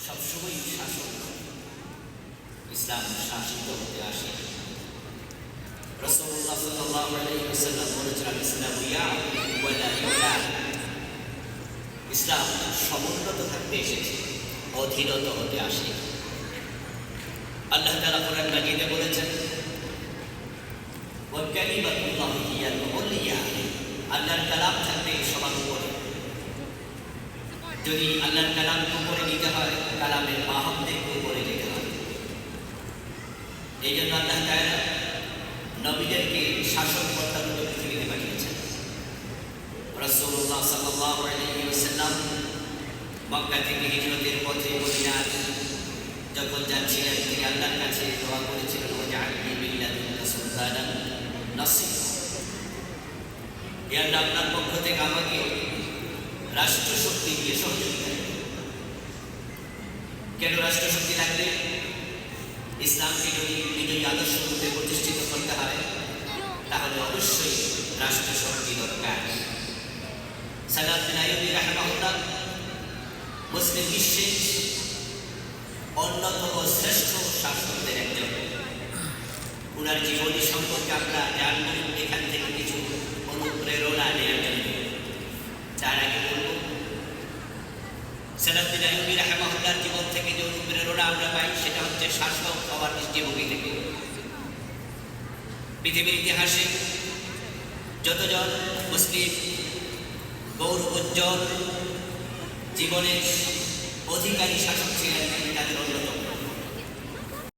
সবসময় শাসন ইসলাম শাসিত হতে আসে। রাসূলুল্লাহ সাল্লাল্লাহু আলাইহি ওয়াসাল্লাম বলেছেন, ইসলামু ইয়া'লু ওয়া লা ইউলাম। ইসলাম সমুন্নত থাকতে এসেছে, অধীনত হতে আসে। আল্লাহ তাআলা কোরআন মাজিদে বলেছেন, ওয়া কালিমাতুল্লাহি হিয়াল উলিয়া। আল্লাহর কালাম থাকবে সবার উপরে। যদি আল্লাহর কালামকে উপরে নিতে হয়, কালামের মাহাত্ম্যকে উপরে নিতে হয়। এই জন্য আল্লাহ তাআলা নবীদেরকে শাসনকর্তা রূপে পৃথিবীতে পাঠিয়েছেন। রাসূলুল্লাহ সাল্লাল্লাহু আলাইহি ওয়াসাল্লাম মক্কা থেকে হিজরতের পথে মদিনায় যখন যাচ্ছিলেন, তিনি আল্লাহর কাছে দোয়া করেছিলেন, ওয়াজআলনি মিন লাদুনকা সুলতানান নাসীরা। হে আল্লাহ, আপনার পক্ষ থেকে আমাকে রাষ্ট্রশক্তি দিয়ে সহযোগিতা। কেন রাষ্ট্রশক্তি লাগবে? ইসলামকে যদি বিজয়ী আদর্শ রূপে প্রতিষ্ঠিত করতে হয়, তাহলে অবশ্যই রাষ্ট্রশক্তি দরকার। সালাউদ্দিন আইয়ুবী রাহিমাহুল্লাহ মুসলিম বিশ্বের অন্যতম শ্রেষ্ঠ শাসকদের একজন। ওনার জীবনী সম্পর্কে আমরা জানব, এখান থেকে কিছু অনুপ্রেরণা নেওয়ার জন্য। তার আগে বলব, সালাউদ্দিন আইয়ুবী রাহিমাহুল্লাহর জীবন থেকে যে অনুপ্রেরণা আমরা পাই, সেটা হচ্ছে শাসক হওয়ার দৃষ্টিভঙ্গি থেকে। পৃথিবীর ইতিহাসে যতজন মুসলিম গৌরবোজ্জ্বল জীবনের অধিকারী শাসক ছিলেন, তিনি তাদের অন্যতম।